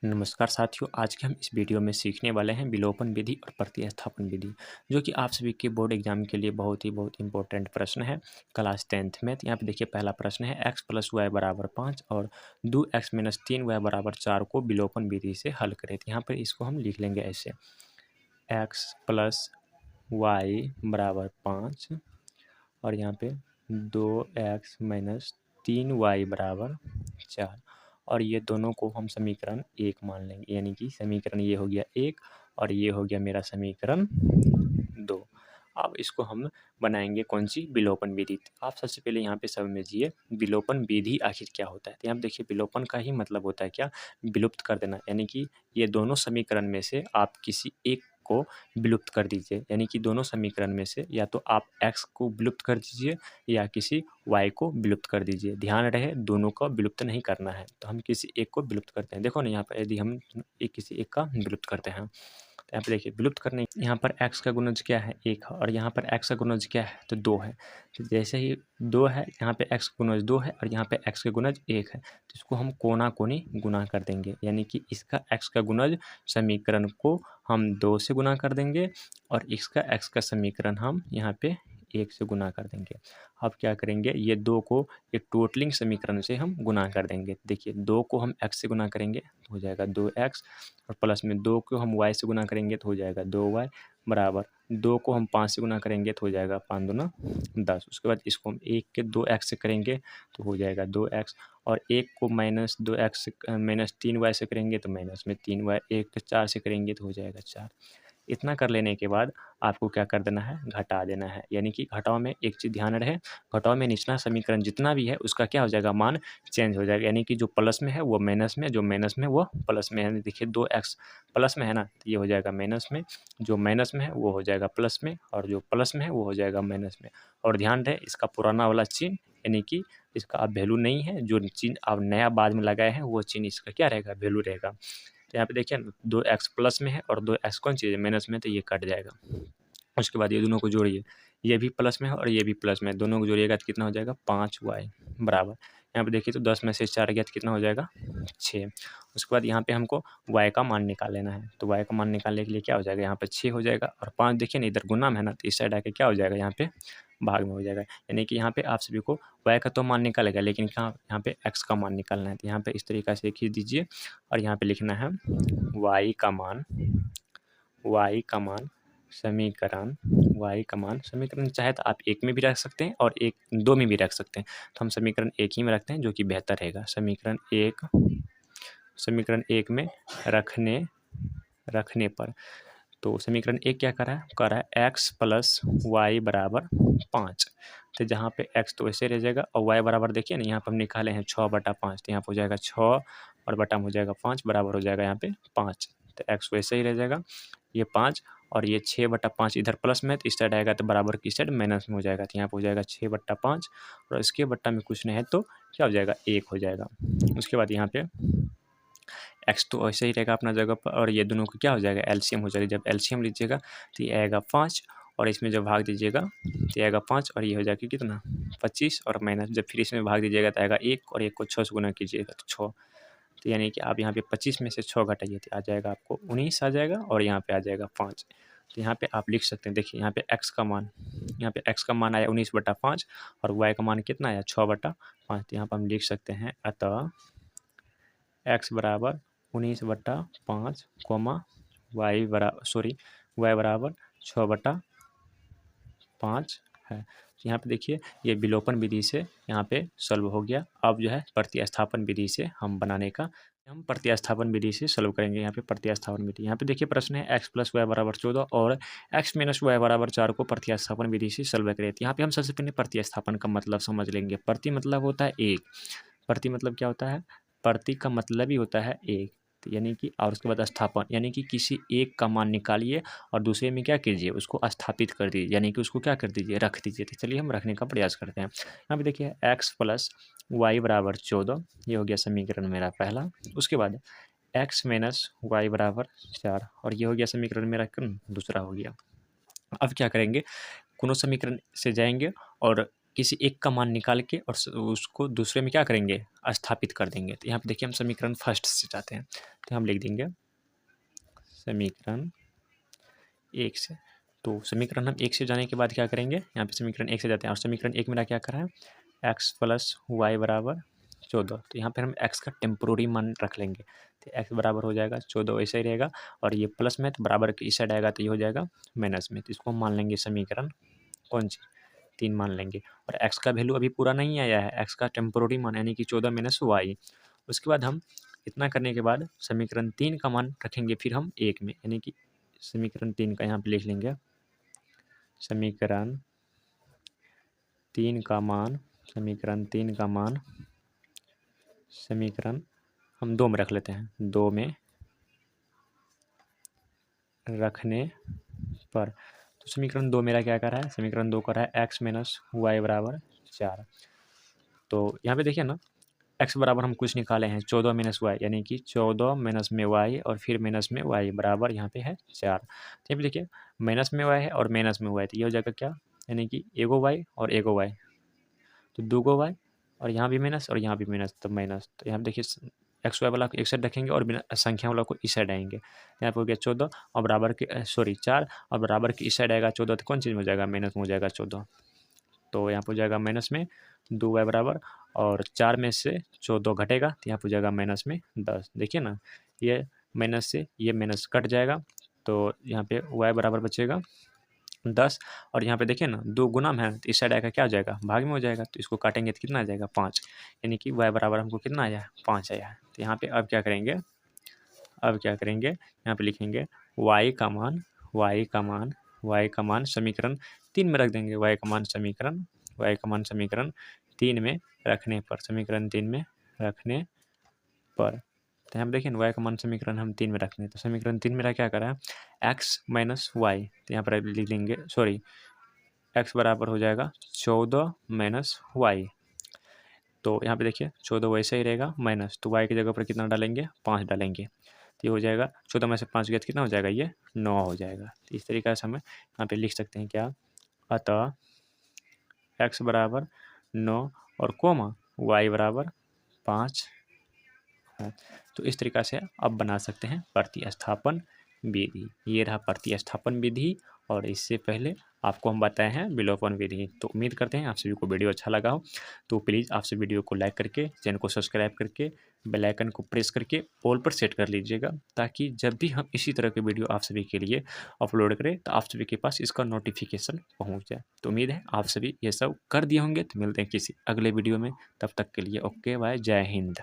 नमस्कार साथियों, आज के हम इस वीडियो में सीखने वाले हैं विलोपन विधि और प्रतिस्थापन विधि, जो कि आप सभी के बोर्ड एग्जाम के लिए बहुत इंपॉर्टेंट प्रश्न है क्लास 10th में। तो यहाँ पे देखिए पहला प्रश्न है x प्लस वाई बराबर 5 और 2x माइनस 3y बराबर 4 को विलोपन विधि से हल करें। तो यहाँ पर इसको हम लिख लेंगे ऐसे, x प्लस वाई बराबर 5 और यहाँ पे 2x माइनस 3y बराबर 4 और ये दोनों को हम समीकरण 1 मान लेंगे, यानी कि समीकरण ये हो गया 1 और ये हो गया मेरा समीकरण 2। अब इसको हम बनाएंगे कौन सी, विलोपन विधि। आप सबसे पहले यहाँ पे समझिए विलोपन विधि आखिर क्या होता है। तो यहाँ पे देखिए विलोपन का ही मतलब होता है क्या, विलुप्त कर देना, यानी कि ये दोनों समीकरण में से आप किसी एक को विलुप्त कर दीजिए, यानी कि दोनों समीकरण में से या तो आप x को विलुप्त कर दीजिए या किसी y को विलुप्त कर दीजिए। ध्यान रहे दोनों को विलुप्त नहीं करना है। तो हम किसी एक को विलुप्त करते हैं। देखो ना यहाँ पर यदि हम किसी एक का विलुप्त करते हैं तो यहाँ पे देखिए विलुप्त करने, यहाँ पर x का गुणज क्या है 1 है और यहाँ पर x का गुणज क्या है तो 2 है। तो जैसे ही 2 है यहाँ पे x का गुणज 2 है और यहाँ पे x का गुणज 1 है, तो इसको हम कोना कोनी गुना कर देंगे, यानी कि इसका x का गुणज समीकरण को हम 2 से गुना कर देंगे और इसका x का समीकरण हम यहाँ पे 1 से गुना कर देंगे। अब क्या करेंगे, ये 2 को एक टोटलिंग समीकरण से हम गुना कर देंगे। देखिए 2 को हम x से गुना करेंगे तो हो जाएगा 2x और प्लस में 2 को हम y से गुना करेंगे तो हो जाएगा 2y बराबर 2 को हम 5 से गुना करेंगे तो हो जाएगा 5 दूना 10। उसके बाद इसको हम 1 के 2x से करेंगे तो हो जाएगा 2x और 1 को माइनस 2x माइनस 3y से करेंगे तो माइनस में 3y, 1 के 4 से करेंगे तो हो जाएगा 4। इतना कर लेने के बाद आपको क्या कर देना है, घटा देना है, यानी कि घटाव में एक चीज़ ध्यान रहे, घटाव में निचला समीकरण जितना भी है उसका क्या हो जाएगा, मान चेंज हो जाएगा, यानी कि जो प्लस में है वो माइनस में, जो माइनस में वो प्लस में है। देखिए 2x प्लस में है ना, तो ये हो जाएगा माइनस में, जो माइनस में है वो हो जाएगा प्लस में और जो प्लस में है वो हो जाएगा माइनस में। और ध्यान रहे इसका पुराना वाला चिन्ह, यानी कि इसका अब वैल्यू नहीं है, जो चिन्ह आप नया बाद में लगाए हैं वो चिन्ह इसका क्या रहेगा, वैल्यू रहेगा। तो यहाँ पे देखिए 2x प्लस में है और 2x कौन चीज़ है, माइनस में, तो ये कट जाएगा। उसके बाद ये दोनों को जोड़िए, ये भी प्लस में है और ये भी प्लस में है, दोनों को जोड़िएगा तो कितना हो जाएगा 5y बराबर, यहाँ पे देखिए तो 10 में से 4 गया तो कितना हो जाएगा 6। उसके बाद यहाँ पे हमको y का मान निकाल लेना है, तो y का मान निकालने के लिए क्या हो जाएगा, यहाँ पे 6 हो जाएगा और 5 देखिए ना इधर गुना में है ना, तो इस साइड आके क्या हो जाएगा, यहाँ पे भाग में हो जाएगा। यानी कि यहाँ पे आप सभी को y का तो मान निकालेगा, लेकिन कहाँ यहाँ पे x का मान निकालना है। तो यहाँ पे इस तरीक़ा से खींच दीजिए और यहाँ पे लिखना है y का मान, y का मान समीकरण, y का मान समीकरण चाहे तो आप 1 में भी रख सकते हैं और 2 में भी रख सकते हैं। तो हम समीकरण 1 ही में रखते हैं जो कि बेहतर रहेगा। समीकरण 1 में रखने पर, तो समीकरण 1 क्या कर रहा है x प्लस वाई बराबर 5। तो जहाँ पे x तो वैसे रह जाएगा और y बराबर देखिए ना, यहाँ पर हम निकाले हैं 6/5, तो यहाँ पर हो जाएगा 6 और बटा में हो जाएगा 5 बराबर हो जाएगा यहाँ पे 5। तो x वैसे ही रह जाएगा, ये 5 और ये 6/5 इधर प्लस में, तो इस साइड आएगा तो बराबर की साइड माइनस में हो जाएगा, तो यहाँ पर हो जाएगा 6/5 और इसके बट्टा में कुछ नहीं है तो क्या हो जाएगा 1 हो जाएगा। उसके बाद यहाँ पे x तो ऐसे ही रहेगा अपना जगह पर और ये दोनों को क्या हो जाएगा, एलसीएम हो जाएगा। जब एलसीएम लीजिएगा तो ये आएगा 5 और इसमें जब भाग दीजिएगा तो आएगा 5 और ये हो जाएगा कितना 25 और माइनस जब फिर इसमें भाग दीजिएगा तो आएगा 1 और 1 को 6 से गुना कीजिएगा तो 6। तो यानी कि आप यहाँ पे 25 में से 6 घटाइए तो आ जाएगा आपको 19 आ जाएगा और यहाँ पे आ जाएगा 5। तो यहाँ पे आप लिख सकते हैं, देखिए यहाँ पे x का मान, यहाँ पे x का मान आया 19/5 और y का मान कितना आया 6/5। तो यहाँ पर हम लिख सकते हैं अतः x बराबर 19/5 कोमा y बराबर 6/5 है। तो यहाँ पे देखिए ये विलोपन विधि से यहाँ पे सॉल्व हो गया। अब जो है प्रतिस्थापन विधि से हम बनाने का, हम प्रतिस्थापन विधि से सॉल्व करेंगे। यहाँ पे प्रतिस्थापन विधि, यहाँ पे देखिए प्रश्न है x प्लस वाई बराबर 14 और x माइनस वाई बराबर 4 को प्रतिस्थापन विधि से सॉल्व करें। तो यहाँ पे हम सबसे पहले प्रतिस्थापन का मतलब समझ लेंगे। प्रति मतलब होता है एक, प्रति मतलब क्या होता है, प्रति का मतलब ही होता है एक, तो यानी कि और उसके बाद स्थापन, यानी कि किसी एक का मान निकालिए और दूसरे में क्या कीजिए उसको स्थापित कर दीजिए, यानी कि उसको क्या कर दीजिए रख दीजिए। तो चलिए हम रखने का प्रयास करते हैं। यहाँ पे देखिए x प्लस वाई बराबर 14, ये हो गया समीकरण मेरा पहला। उसके बाद x माइनस वाई बराबर 4 और ये हो गया समीकरण मेरा दूसरा हो गया। अब क्या करेंगे, कोनो समीकरण से जाएंगे और किसी एक का मान निकाल के और उसको दूसरे में क्या करेंगे, स्थापित कर देंगे। तो यहाँ पे देखिए हम समीकरण फर्स्ट से जाते हैं, तो हम लिख देंगे समीकरण 1 से। तो समीकरण हम 1 से जाने के बाद क्या करेंगे, यहाँ पे समीकरण 1 से जाते हैं और समीकरण 1 मेरा क्या कर रहा है, x प्लस वाई बराबर 14। तो यहाँ पर हम x का टेम्पोररी मान रख लेंगे, तो x बराबर हो जाएगा 14, वैसे ही रहेगा। और ये प्लस में तो बराबर के इस साइड आएगा तो ये हो जाएगा माइनस में। तो इसको हम मान लेंगे समीकरण कौन सी, 3 मान लेंगे। और x का वैल्यू अभी पूरा नहीं आया है, x का टेम्पोररी मान यानी कि 14 माइनस वाई। उसके बाद हम इतना करने के बाद समीकरण 3 का मान रखेंगे फिर हम 1 में, यानी कि समीकरण 3 का यहाँ पे लिख लेंगे समीकरण 3 का मान, समीकरण 3 का मान समीकरण हम 2 में रख लेते हैं, 2 में रखने पर तो समीकरण 2 मेरा क्या कर रहा है, समीकरण 2 कर रहा है x माइनस वाई बराबर 4। तो यहाँ पे देखिए ना, x बराबर हम कुछ निकाले हैं 14 माइनस वाई, यानी कि 14 माइनस में y और फिर माइनस में y बराबर यहाँ पे है 4। तो यहाँ पे देखिए माइनस में y है और माइनस में y, तो ये हो जाएगा क्या, यानी कि एगो y और एगो y, तो दूगो y और यहाँ भी माइनस और यहाँ भी माइनस, तो माइनस। तो यहाँ पे देखिए एक्स वाई वाला को एक साइड रखेंगे और बिना संख्या वाला को इस साइड आएंगे। यहाँ पे हो गया 14 और बराबर के 4 और बराबर के इस साइड आएगा 14, तो कौन चीज़ में हो जाएगा, माइनस में हो जाएगा 14। तो यहाँ पर हो जाएगा माइनस में 2y बराबर, और 4 में से 14 घटेगा तो यहाँ पर हो जाएगा माइनस में 10। देखिए ना, ये माइनस से ये माइनस कट जाएगा, तो यहाँ पे y बराबर बचेगा 10। और यहाँ पे देखिए ना 2 गुना में है तो इस साइड आएगा क्या हो जाएगा, भाग में हो जाएगा, तो इसको काटेंगे तो कितना आ जाएगा 5, यानी कि y बराबर हमको कितना आया, 5 आया है। तो यहाँ पे अब क्या करेंगे, यहाँ पे लिखेंगे y का मान, y का मान समीकरण 3 में रख देंगे, y का मान समीकरण 3 में रखने पर, समीकरण 3 में रखने पर। तो यहाँ पे देखिए y का मान समीकरण हम 3 में रखने, तो समीकरण 3 मेरा क्या करा है, x माइनस वाई, तो यहाँ पर लिख लेंगे x बराबर हो जाएगा 14 माइनस वाई। तो यहाँ पे देखिए 14 वैसे ही रहेगा माइनस, तो y की जगह पर कितना डालेंगे, 5 डालेंगे, तो ये हो जाएगा 14 में से 5 गया तो कितना हो जाएगा, ये 9 हो जाएगा। तो इस तरीके से हमें यहाँ पे लिख सकते हैं क्या, अतः x बराबर 9 और कोमा y बराबर 5 है। तो इस तरीक़ा से अब बना सकते हैं प्रतिस्थापन विधि। ये रहा प्रतिस्थापन विधि, और इससे पहले आपको हम बताए हैं विलोपन विधि। तो उम्मीद करते हैं आप सभी को वीडियो अच्छा लगा हो, तो प्लीज़ आप सभी वीडियो को लाइक करके, चैनल को सब्सक्राइब करके, बेल आइकन को प्रेस करके ऑल पर सेट कर लीजिएगा, ताकि जब भी हम इसी तरह के वीडियो आप सभी के लिए अपलोड करें तो आप सभी के पास इसका नोटिफिकेशन पहुँच जाए। तो उम्मीद है आप सभी ये सब कर दिए होंगे। तो मिलते हैं किसी अगले वीडियो में, तब तक के लिए ओके बाय, जय हिंद।